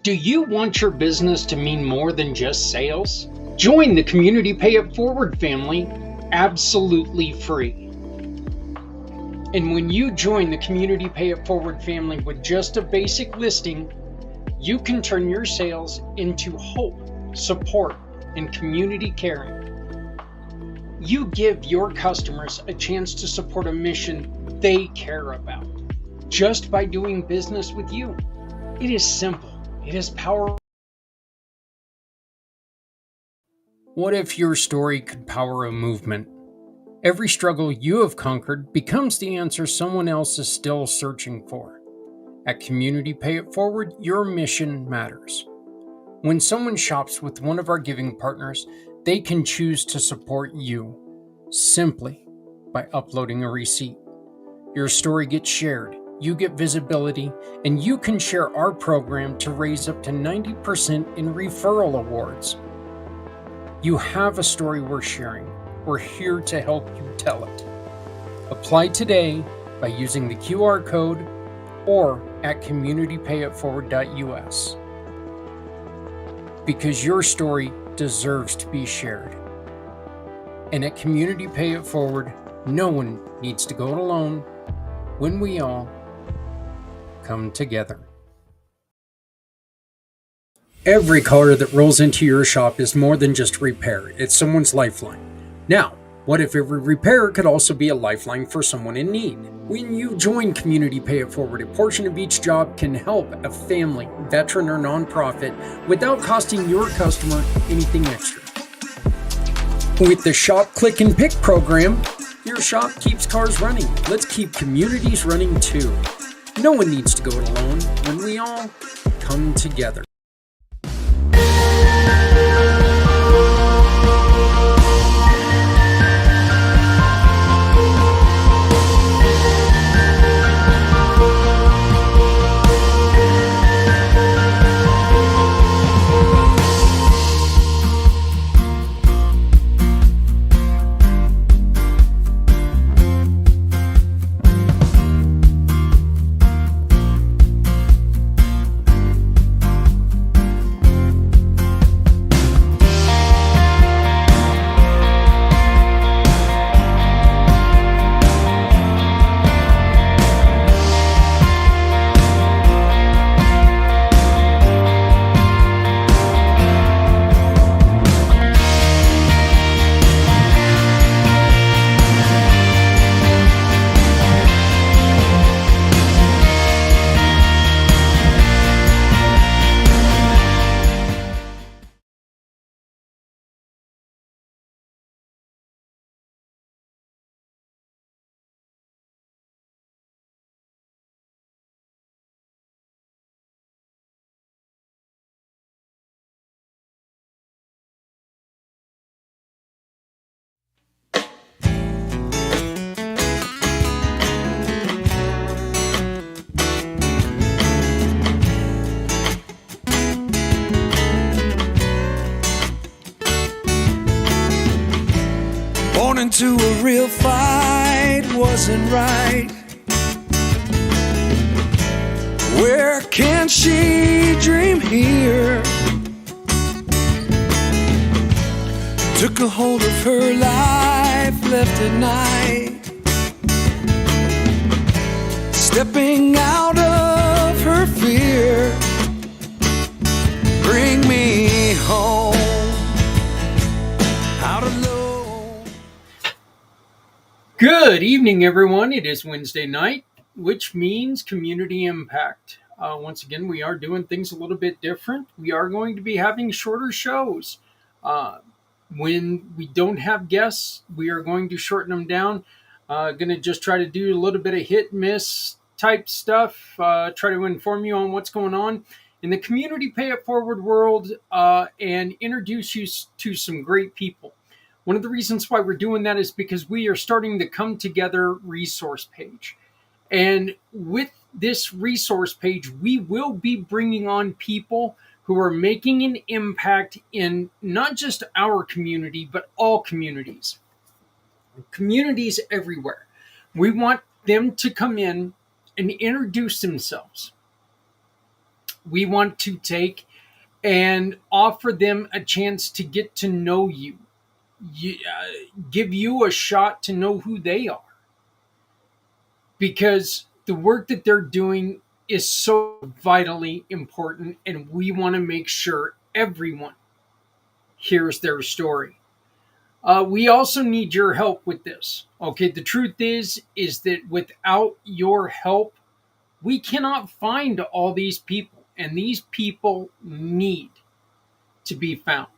Do you want your business to mean more than just sales? Join the Community Pay It Forward family absolutely free. And when you join the Community Pay It Forward family with just a basic listing, you can turn your sales into hope, support, and community caring. You give your customers a chance to support a mission they care about just by doing business with you. It is simple. It is powerful. What if your story could power a movement? Every struggle you have conquered becomes the answer someone else is still searching for. At Community Pay It Forward, your mission matters. When someone shops with one of our giving partners, they can choose to support you simply by uploading a receipt. Your story gets shared, you get visibility, and you can share our program to raise up to 90% in referral awards. You have a story worth sharing. We're here to help you tell it. Apply today by using the QR code or at communitypayitforward.us. Because your story deserves to be shared. And at Community Pay It Forward, no one needs to go it alone when we all come together. Every car that rolls into your shop is more than just repair. It's someone's lifeline. Now, what if every repair could also be a lifeline for someone in need? When you join Community Pay It Forward, a portion of each job can help a family, veteran, or nonprofit without costing your customer anything extra. With the Shop, Click, and Pick program, your shop keeps cars running. Let's keep communities running too. No one needs to go it alone when we all come together. Born into a real fight wasn't right. Where can she dream here? Took a hold of her life, left at night, stepping out of her fear. Bring me home, out alone. Good evening, everyone. It is Wednesday night, which means Community Impact. Once again, we are doing things a little bit different. We are going to be having shorter shows. When we don't have guests, we are going to shorten them down. Going to just try to do a little bit of hit miss type stuff. Try to inform you on what's going on in the Community Pay It Forward world and introduce you to some great people. One of the reasons why we're doing that is because we are starting the Come Together resource page. And with this resource page, we will be bringing on people who are making an impact in not just our community, but all communities. Communities everywhere. We want them to come in and introduce themselves. We want to take and offer them a chance to get to know you, give you a shot to know who they are, because the work that they're doing is so vitally important, and we want to make sure everyone hears their story. We also need your help with this. Okay, the truth is that without your help, we cannot find all these people, and these people need to be found.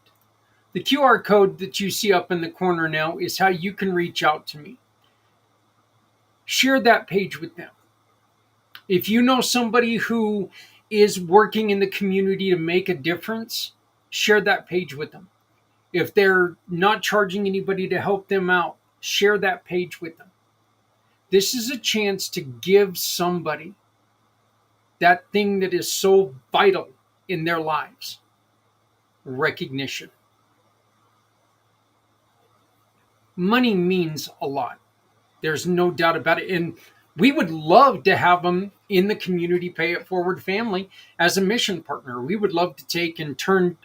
The QR code that you see up in the corner now is how you can reach out to me. Share that page with them. If you know somebody who is working in the community to make a difference, share that page with them. If they're not charging anybody to help them out, share that page with them. This is a chance to give somebody that thing that is so vital in their lives: recognition. Money means a lot. There's no doubt about it. And we would love to have them in the Community Pay It Forward family as a mission partner. We would love to take and turn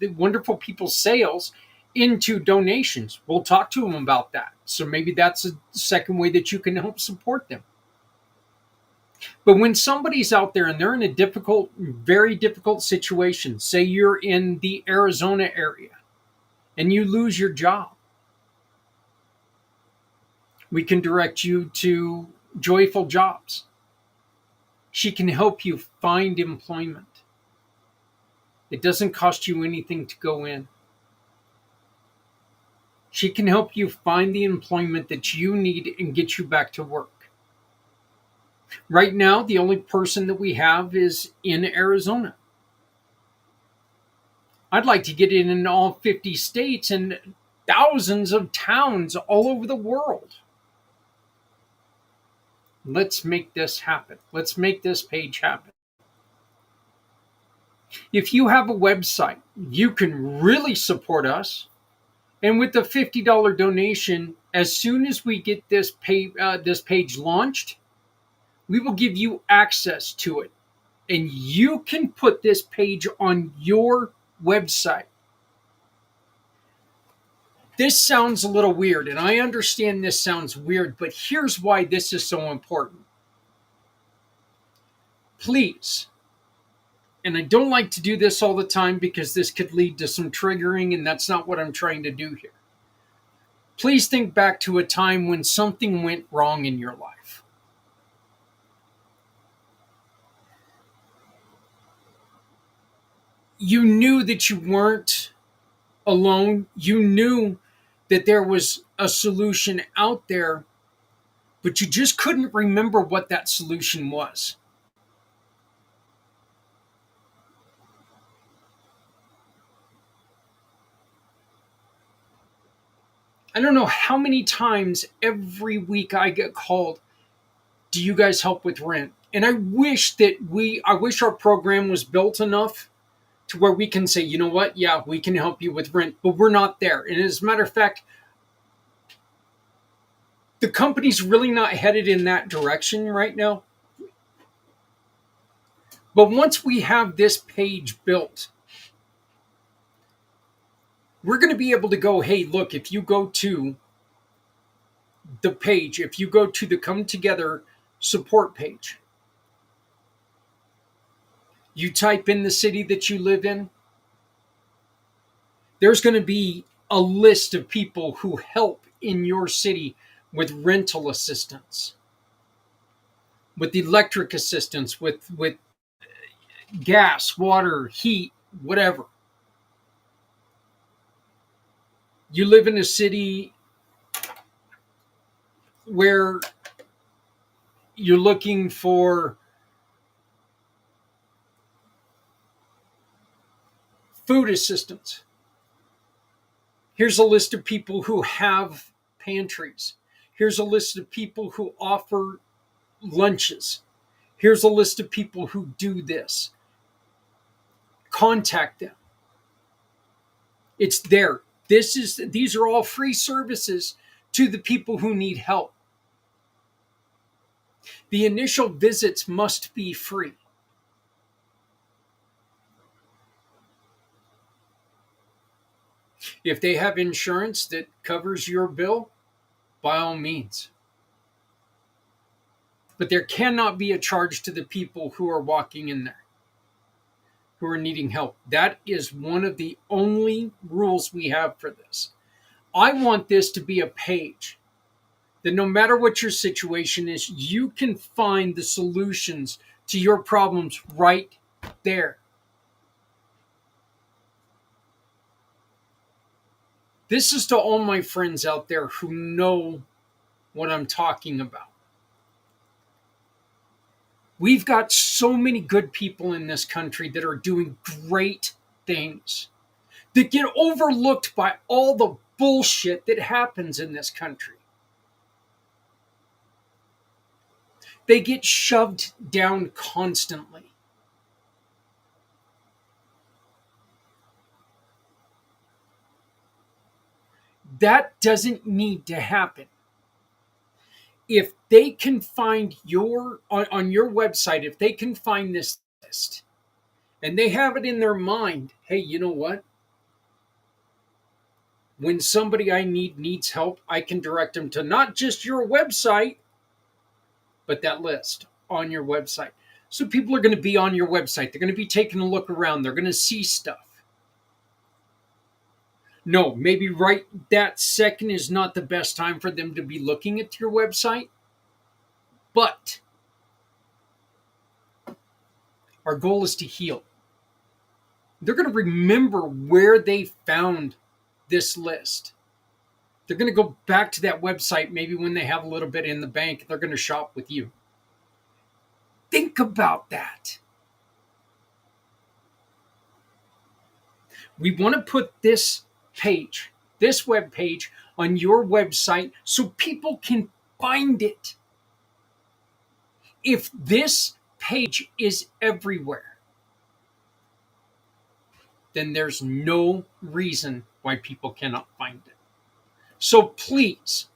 the wonderful people's sales into donations. We'll talk to them about that. So maybe that's a second way that you can help support them. But when somebody's out there and they're in a difficult, very difficult situation, say you're in the Arizona area and you lose your job, we can direct you to Joyful Jobs. She can help you find employment. It doesn't cost you anything to go in. She can help you find the employment that you need and get you back to work. Right now, the only person that we have is in Arizona. I'd like to get it in all 50 states and thousands of towns all over the world. Let's make this happen. Let's make this page happen. If you have a website, you can really support us. And with the $50 donation, as soon as we get this page launched, we will give you access to it. And you can put this page on your website. This sounds a little weird, and I understand this sounds weird, but here's why this is so important. Please, and I don't like to do this all the time because this could lead to some triggering, and that's not what I'm trying to do here. Please think back to a time when something went wrong in your life. You knew that you weren't alone. You knew that there was a solution out there, but you just couldn't remember what that solution was. I don't know how many times every week I get called, do you guys help with rent? And I wish our program was built enough to where we can say, you know what? Yeah, we can help you with rent, but we're not there. And as a matter of fact, the company's really not headed in that direction right now. But once we have this page built, we're going to be able to go, hey, look, if you go to the page, if you go to the Come Together support page, you type in the city that you live in, there's going to be a list of people who help in your city with rental assistance, with electric assistance, with gas, water, heat, whatever. You live in a city where you're looking for food assistance. Here's a list of people who have pantries. Here's a list of people who offer lunches. Here's a list of people who do this. Contact them. It's there. These are all free services to the people who need help. The initial visits must be free. If they have insurance that covers your bill, by all means. But there cannot be a charge to the people who are walking in there, who are needing help. That is one of the only rules we have for this. I want this to be a page that no matter what your situation is, you can find the solutions to your problems right there. This is to all my friends out there who know what I'm talking about. We've got so many good people in this country that are doing great things that get overlooked by all the bullshit that happens in this country. They get shoved down constantly. That doesn't need to happen. If they can find on your website, if they can find this list and they have it in their mind, hey, you know what? When somebody I need needs help, I can direct them to not just your website, but that list on your website. So people are going to be on your website. They're going to be taking a look around. They're going to see stuff. No, maybe right that second is not the best time for them to be looking at your website. But our goal is to heal. They're going to remember where they found this list. They're going to go back to that website maybe when they have a little bit in the bank. They're going to shop with you. Think about that. We want to put this page, this web page, on your website so people can find it. If this page is everywhere, then there's no reason why people cannot find it. So please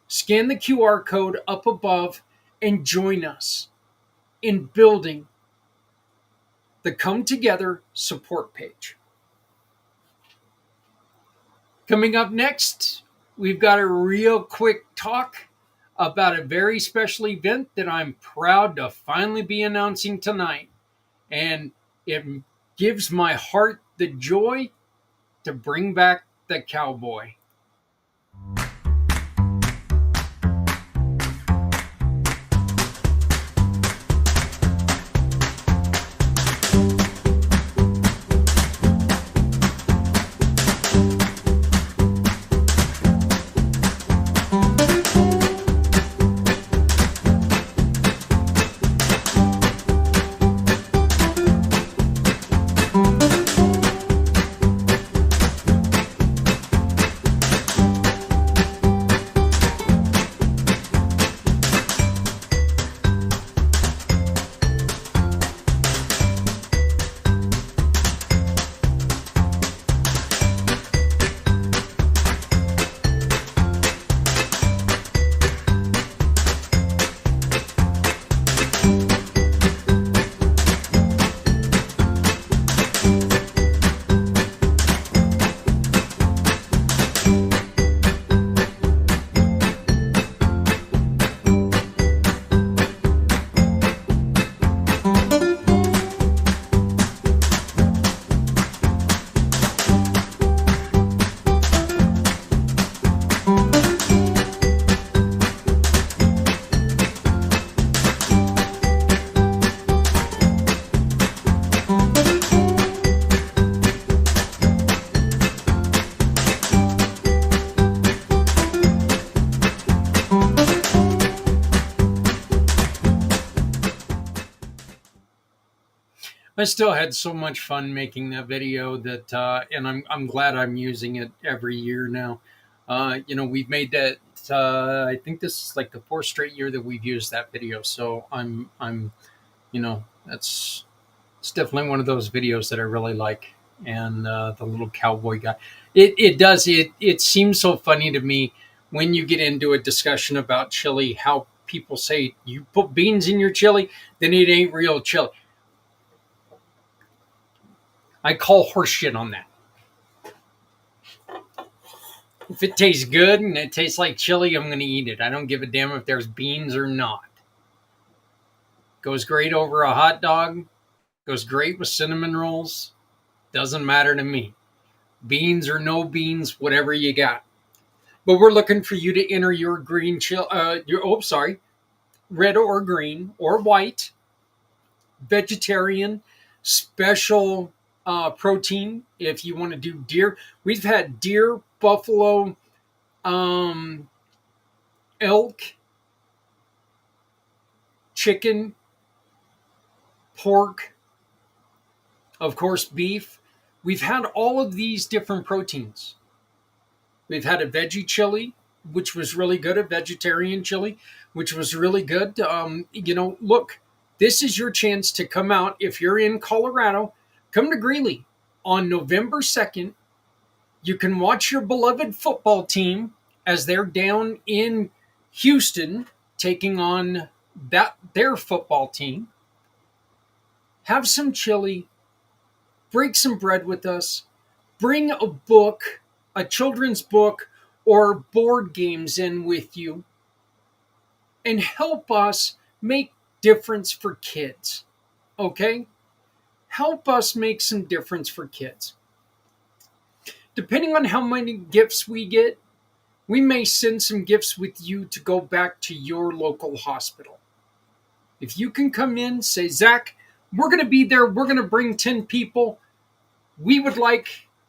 scan the QR code up above and join us in building the Come Together support page. Coming up next, we've got a real quick talk about a very special event that I'm proud to finally be announcing tonight. And it gives my heart the joy to bring back the cowboy. I still had so much fun making that video that, and I'm glad I'm using it every year now. We've made that. I think this is like the fourth straight year that we've used that video. So that's it's definitely one of those videos that I really like. And the little cowboy guy, it seems so funny to me when you get into a discussion about chili, how people say you put beans in your chili, then it ain't real chili. I call horseshit on that. If it tastes good and it tastes like chili, I'm going to eat it. I don't give a damn if there's beans or not. Goes great over a hot dog. Goes great with cinnamon rolls. Doesn't matter to me. Beans or no beans, whatever you got. But we're looking for you to enter your green chili. Red or green or white, vegetarian, special protein. If you want to do deer, we've had deer, buffalo, um, elk, chicken, pork, of course, beef. We've had all of these different proteins. We've had a veggie chili, which was really good, a vegetarian chili, which was really good. Look, this is your chance to come out. If you're in Colorado, come to Greeley on November 2nd. You can watch your beloved football team as they're down in Houston taking on their football team. Have some chili, break some bread with us, bring a book, a children's book, or board games in with you, and help us make difference for kids. Okay? Help us make some difference for kids. Depending on how many gifts we get, we may send some gifts with you to go back to your local hospital. If you can come in, say, Zach, we're going to be there. We're going to bring 10 people. We would like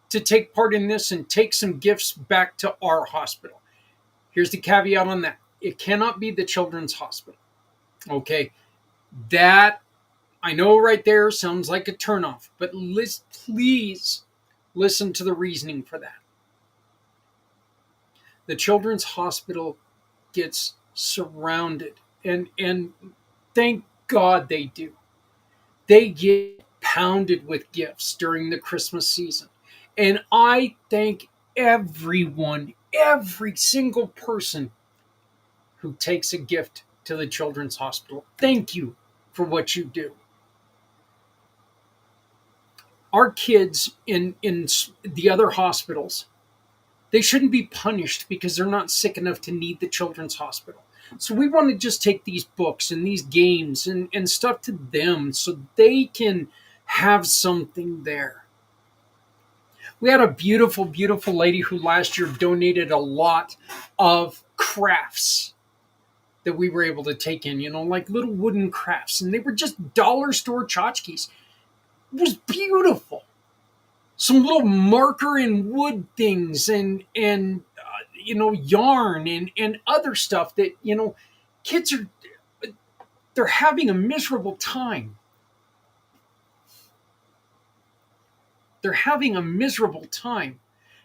to take part in this and take some gifts back to our hospital. Here's the caveat on that. It cannot be the children's hospital. Okay. That, I know right there, sounds like a turnoff, but please listen to the reasoning for that. The children's hospital gets surrounded, and thank God they do. They get pounded with gifts during the Christmas season. And I thank everyone, every single person who takes a gift to the children's hospital. Thank you for what you do. Our kids in the other hospitals, they shouldn't be punished because they're not sick enough to need the children's hospital. So we want to just take these books and these games and stuff to them so they can have something there. We had a beautiful, beautiful lady who last year donated a lot of crafts that we were able to take in, like little wooden crafts. And they were just dollar store tchotchkes. It was beautiful. Some little marker and wood things and yarn and other stuff that, kids they're having a miserable time. They're having a miserable time.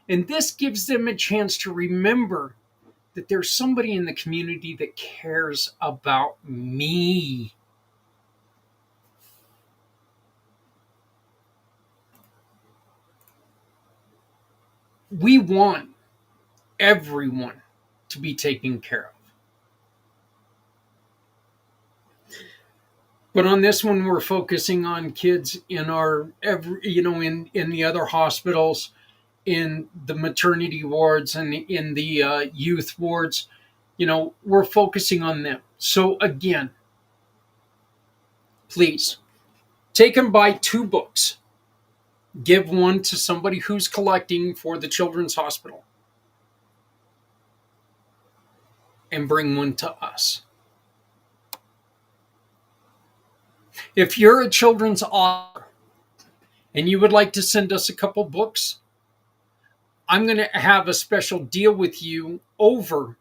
And this gives them a chance to remember that there's somebody in the community that cares about me. We want everyone to be taken care of. But on this one, we're focusing on kids in in the other hospitals, in the maternity wards and in the youth wards. We're focusing on them. So again, please take and buy 2 books. Give one to somebody who's collecting for the children's hospital. And bring one to us. If you're a children's author and you would like to send us a couple books, I'm going to have a special deal with you over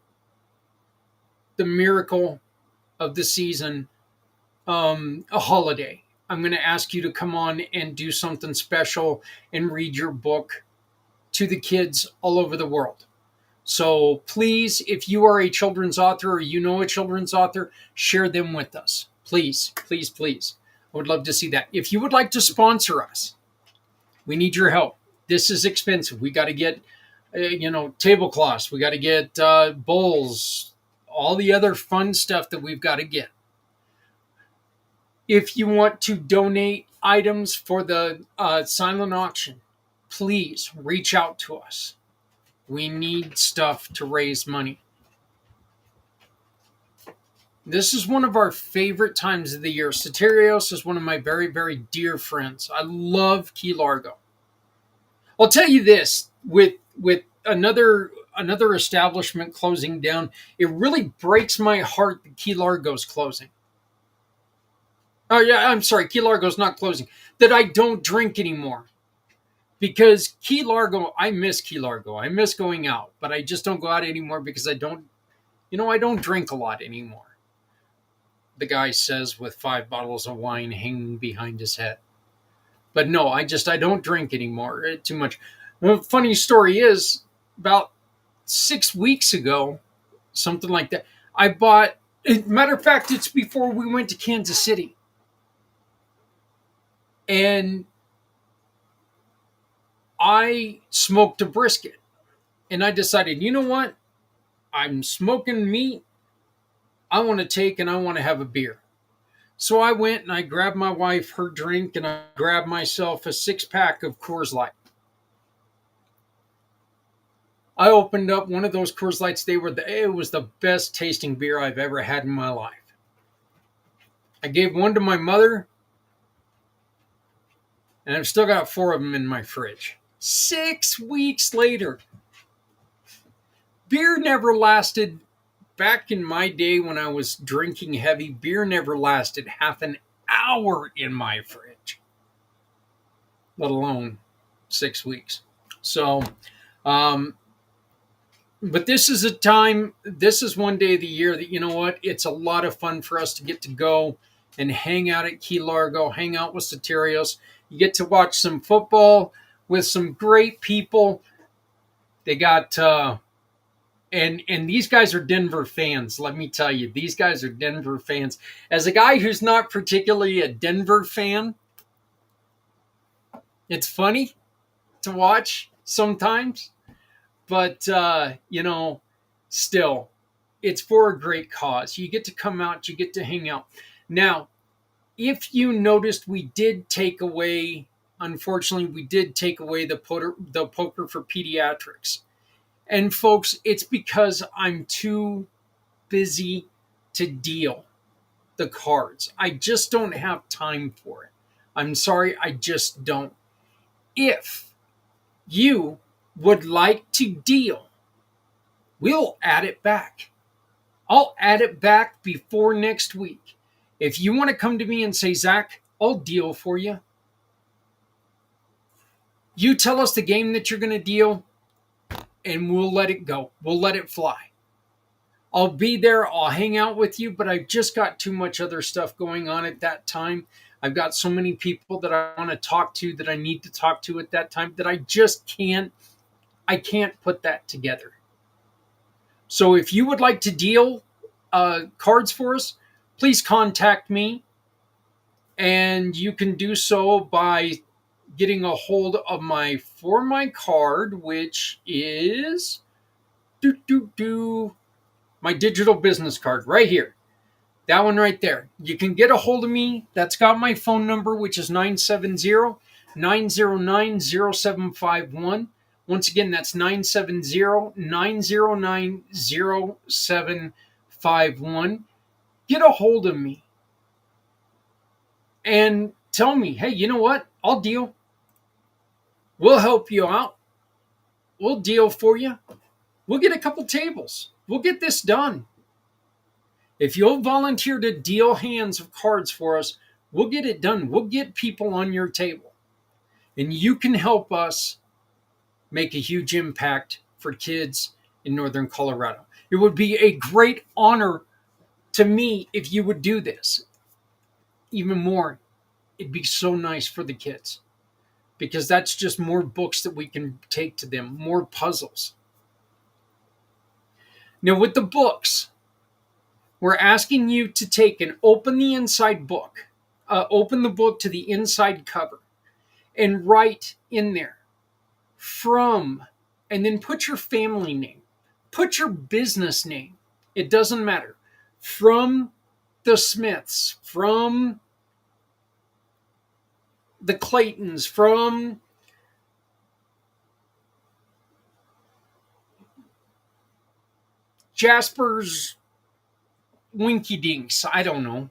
the Miracle of the Season, a holiday. I'm going to ask you to come on and do something special and read your book to the kids all over the world. So please, if you are a children's author or you know a children's author, share them with us. Please, please, please. I would love to see that. If you would like to sponsor us, we need your help. This is expensive. We got to get, tablecloths. We got to get bowls, all the other fun stuff that we've got to get. If you want to donate items for the silent auction, please reach out to us. We need stuff to raise money. This is one of our favorite times of the year. Soterios is one of my very, very dear friends. I love Key Largo. I'll tell you this, with another establishment closing down, it really breaks my heart that Key Largo's closing. Oh yeah, I'm sorry, Key Largo's not closing. That I don't drink anymore. Because Key Largo, I miss Key Largo. I miss going out, but I just don't go out anymore because I don't drink a lot anymore. The guy says with 5 bottles of wine hanging behind his head. But no, I don't drink anymore. Too much. The funny story is, about 6 weeks ago, something like that, I bought. Matter of fact, it's before we went to Kansas City, and I smoked a brisket, and I decided, you know what? I'm smoking meat. I want to take and I want to have a beer. So I went and I grabbed my wife her drink, and I grabbed myself a 6 pack of Coors Light. I opened up one of those Coors Lights. It was the best tasting beer I've ever had in my life. I gave one to my mother, and I've still got 4 of them in my fridge. 6 weeks later, beer never lasted. Back in my day when I was drinking heavy, beer never lasted half an hour in my fridge, let alone 6 weeks. So, but this is this is one day of the year that, you know what, it's a lot of fun for us to get to go and hang out at Key Largo, hang out with Soterios. You get to watch some football with some great people. They got, and these guys are Denver fans. Let me tell you, these guys are Denver fans. As a guy who's not particularly a Denver fan, it's funny to watch sometimes. But, still, it's for a great cause. You get to come out, you get to hang out. Now, if you noticed, unfortunately, we did take away the poker for pediatrics. And folks, it's because I'm too busy to deal the cards. I just don't have time for it. I'm sorry, I just don't. If you would like to deal, we'll add it back. I'll add it back before next week. If you want to come to me and say, Zach, I'll deal for you. You tell us the game that you're going to deal, and we'll let it go. We'll let it fly. I'll be there. I'll hang out with you, but I've just got too much other stuff going on at that time. I've got so many people that I want to talk to, that I need to talk to at that time, that I just can't. I can't put that together. So if you would like to deal cards for us, please contact me. And you can do so by getting a hold of my For My card, which is my digital business card right here. That one right there. You can get a hold of me. That's got my phone number, which is 970-909-0751. Once again, that's 970-909-0751. Get a hold of me and tell me, hey, you know what? I'll deal. We'll help you out. We'll deal for you. We'll get a couple tables. We'll get this done. If you'll volunteer to deal hands of cards for us, we'll get it done. We'll get people on your table. And you can help us make a huge impact for kids in Northern Colorado. It would be a great honor to me if you would do this. Even more, it'd be so nice for the kids, because that's just more books that we can take to them, more puzzles. Now, with the books, we're asking you to take and open the inside book, open the book to the inside cover, and write in there from, and then put your family name, put your business name. It doesn't matter. From the Smiths, from the Claytons, from Jasper's Winky Dinks. I don't know.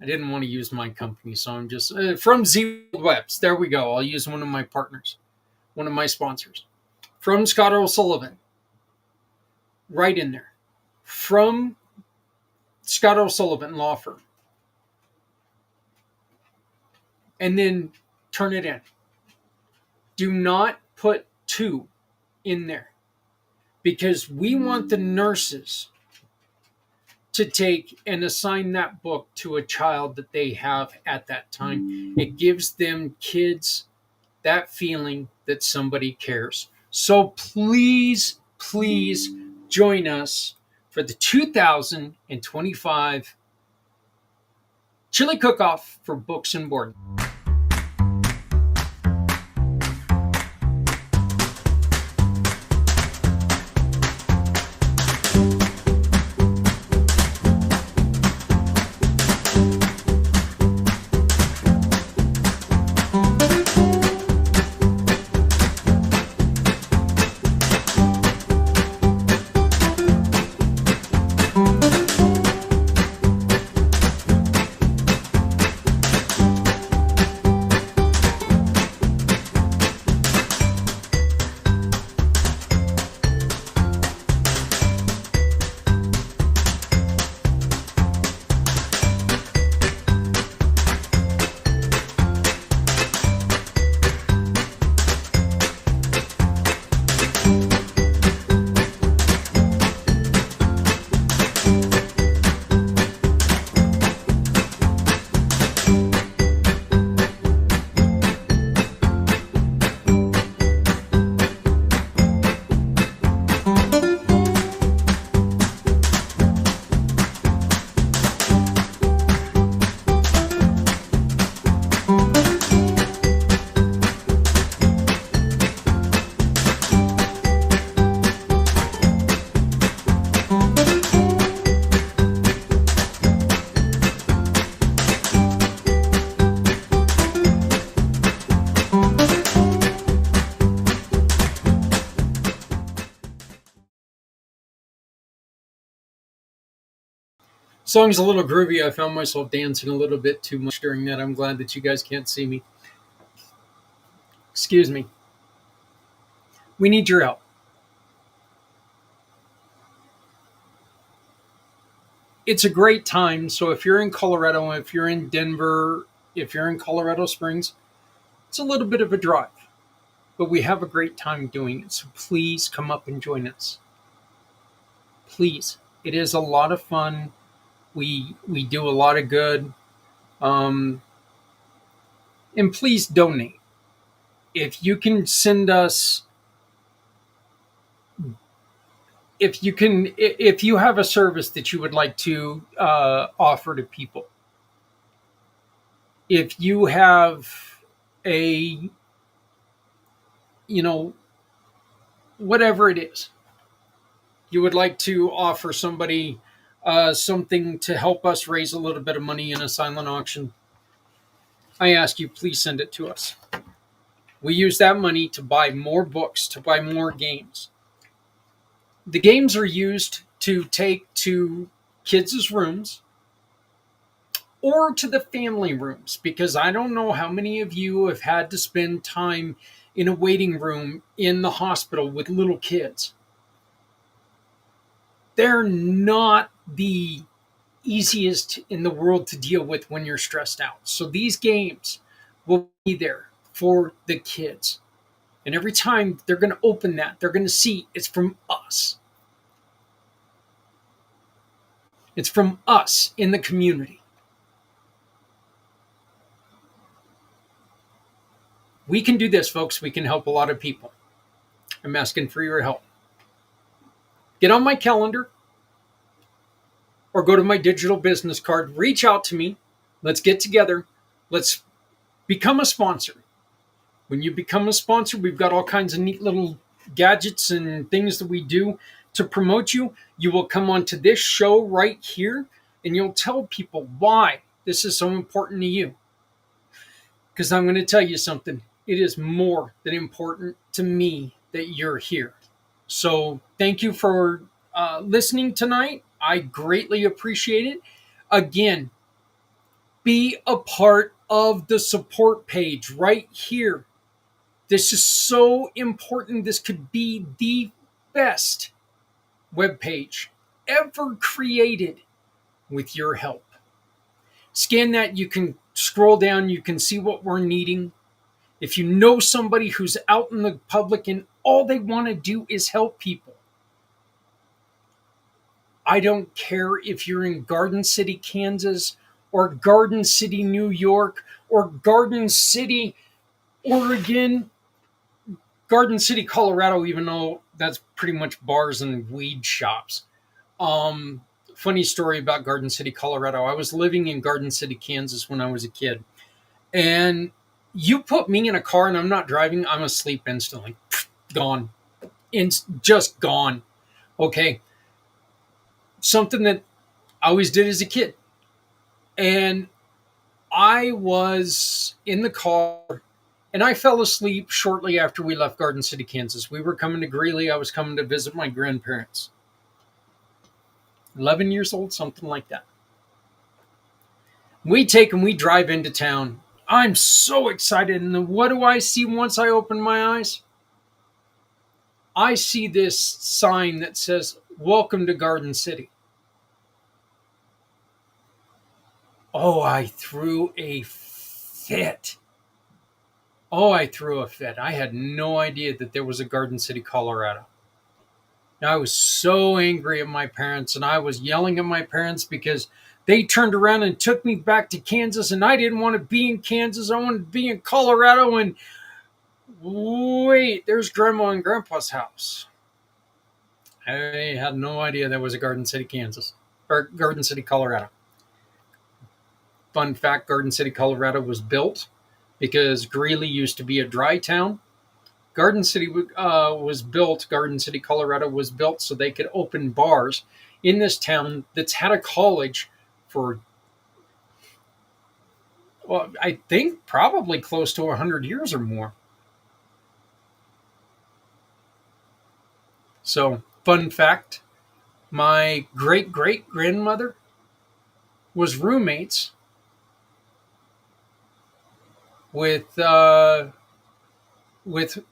I didn't want to use my company, so I'm just from Z Webs. There we go. I'll use one of my partners, one of my sponsors. From Scott O'Sullivan, right in there. From Scott O'Sullivan Law Firm. And then turn it in. Do not put two in there because we want the nurses to take and assign that book to a child that they have at that time. It gives them kids that feeling that somebody cares. So please, please join us for the 2025 Chili Cook-Off for Books and Board. Song's a little groovy. I found myself dancing a little bit too much during that. I'm glad that you guys can't see me. Excuse me. We need your help. It's a great time. So if you're in Colorado, if you're in Denver, if you're in Colorado Springs, it's a little bit of a drive, but we have a great time doing it. So please come up and join us. Please. It is a lot of fun. We do a lot of good. And please donate. If you can send us, if you have a service that you would like to offer to people, if you have a, whatever it is, you would like to offer somebody something to help us raise a little bit of money in a silent auction, I ask you, please send it to us. We use that money to buy more books, to buy more games. The games are used to take to kids' rooms or to the family rooms, because I don't know how many of you have had to spend time in a waiting room in the hospital with little kids. They're not the easiest in the world to deal with when you're stressed out. So these games will be there for the kids. And every time they're going to open that, they're going to see it's from us. It's from us in the community. We can do this, folks. We can help a lot of people. I'm asking for your help. Get on my calendar or go to my digital business card. Reach out to me. Let's get together. Let's become a sponsor. When you become a sponsor, we've got all kinds of neat little gadgets and things that we do to promote you. You will come onto this show right here and you'll tell people why this is so important to you. Because I'm going to tell you something. It is more than important to me that you're here. So thank you for listening tonight. I greatly appreciate it. Again, be a part of the support page right here. This is so important. This could be the best web page ever created with your help. Scan that. You can scroll down. You can see what we're needing. If you know somebody who's out in the public and all they want to do is help people, I don't care if you're in Garden City, Kansas, or Garden City, New York, or Garden City, Oregon, Garden City, Colorado, even though that's pretty much bars and weed shops. Um, Funny story about Garden City, Colorado. I was living in Garden City, Kansas when I was a kid. And you put me in a car and I'm not driving, I'm asleep instantly. Gone. Just gone. Okay. Something that I always did as a kid. And I was in the car and I fell asleep shortly after we left Garden City, Kansas. We were coming to Greeley. I was coming to visit my grandparents. 11 years old, something like that. We take and we drive into town. I'm so excited. And then what do I see once I open my eyes? I see this sign that says, "Welcome to Garden City." Oh, I threw a fit. Oh, I threw a fit. I had no idea that there was a Garden City, Colorado. I was so angry at my parents, and I was yelling at my parents because they turned around and took me back to Kansas, and I didn't want to be in Kansas. I wanted to be in Colorado. And wait, there's Grandma and Grandpa's house. I had no idea there was a Garden City, Kansas, or Garden City, Colorado. Fun fact, Garden City, Colorado was built because Greeley used to be a dry town. Garden City was built, Garden City, Colorado was built so they could open bars in this town that's had a college for, well, I think probably close to 100 years or more. So, fun fact, my great-great-grandmother was roommates with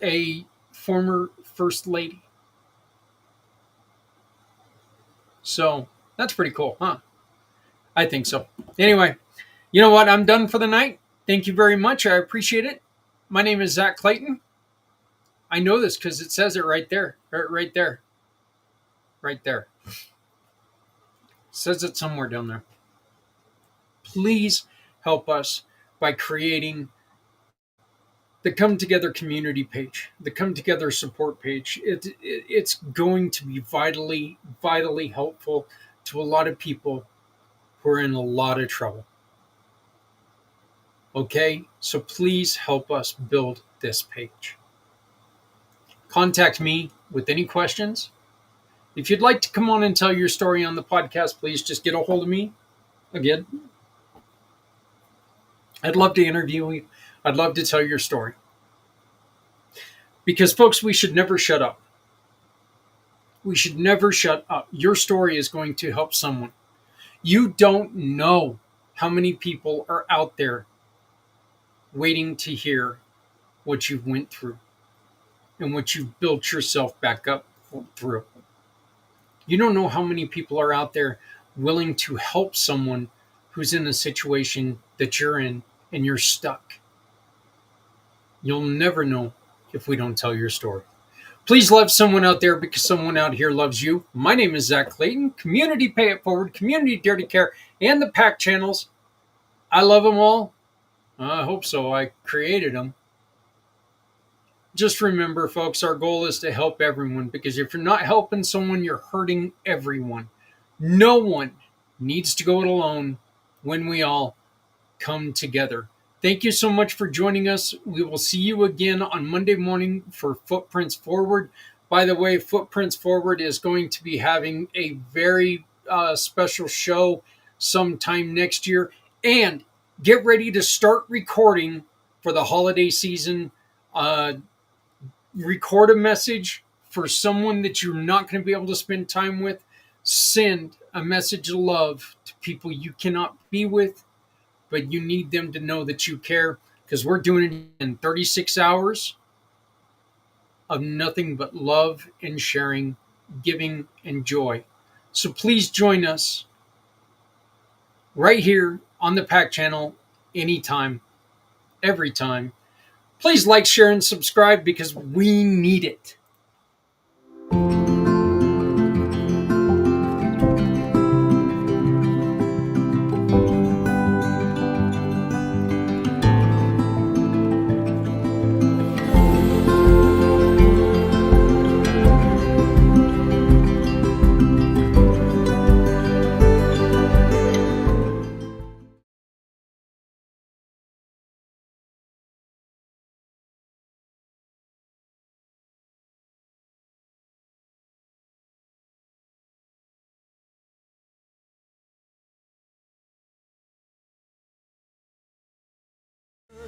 a former first lady. So that's pretty cool, huh? I think so. Anyway, you know what? I'm done for the night. Thank you very much. I appreciate it. My name is Zach Clayton. I know this because it says it right there. Right there. Right there. It says it somewhere down there. Please help us by creating the Come Together community page, the Come Together support page. It's going to be vitally helpful to a lot of people who are in a lot of trouble. Okay, so please help us build this page. Contact me with any questions. If you'd like to come on and tell your story on the podcast, please just get a hold of me. Again, I'd love to interview you. I'd love to tell your story. Because, folks, we should never shut up. We should never shut up. Your story is going to help someone. You don't know how many people are out there waiting to hear what you went through and what you've built yourself back up through. You don't know how many people are out there willing to help someone who's in a situation that you're in and you're stuck. You'll never know if we don't tell your story. Please love someone out there because someone out here loves you. My name is Zach Clayton, Community Pay It Forward, Community Dirty Care, and the IMpACT channels. I love them all. I hope so. I created them. Just remember, folks, our goal is to help everyone, because if you're not helping someone, you're hurting everyone. No one needs to go it alone when we all come together. Thank you so much for joining us. We will see you again on Monday morning for Footprints Forward. By the way, Footprints Forward is going to be having a very special show sometime next year. And get ready to start recording for the holiday season. Record a message for someone that you're not going to be able to spend time with, send a message of love to people you cannot be with, but you need them to know that you care, because we're doing it in 36 hours of nothing but love and sharing, giving and joy. So please join us right here on the Pack channel anytime, every time. Please like, share, and subscribe because we need it.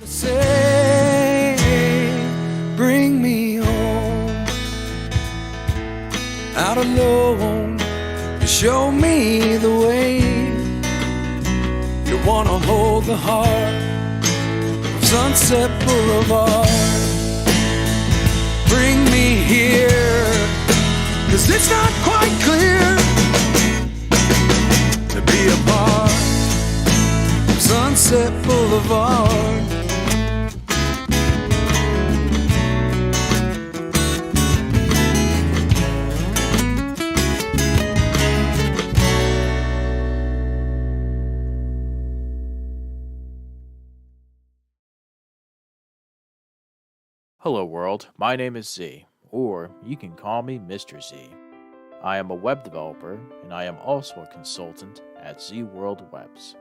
Say, bring me home, out alone, to show me the way. You wanna hold the heart of Sunset Boulevard. Bring me here, 'cause it's not quite clear to be a part of Sunset Boulevard. Hello world, my name is Z, or you can call me Mr. Z. I am a web developer and I am also a consultant at Z World Webs.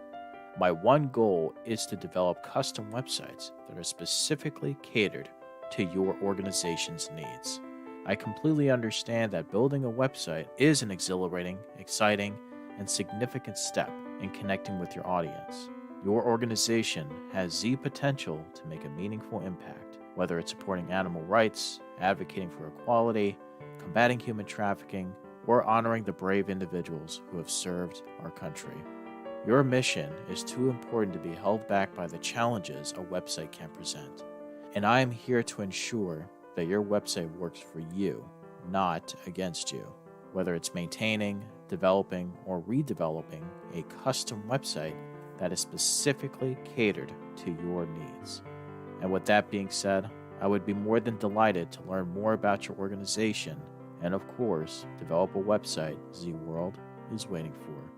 My one goal is to develop custom websites that are specifically catered to your organization's needs. I completely understand that building a website is an exhilarating, exciting, and significant step in connecting with your audience. Your organization has Z potential to make a meaningful impact, whether it's supporting animal rights, advocating for equality, combating human trafficking, or honoring the brave individuals who have served our country. Your mission is too important to be held back by the challenges a website can present. And I am here to ensure that your website works for you, not against you. Whether it's maintaining, developing, or redeveloping a custom website that is specifically catered to your needs. And with that being said, I would be more than delighted to learn more about your organization and, of course, develop a website Z World is waiting for.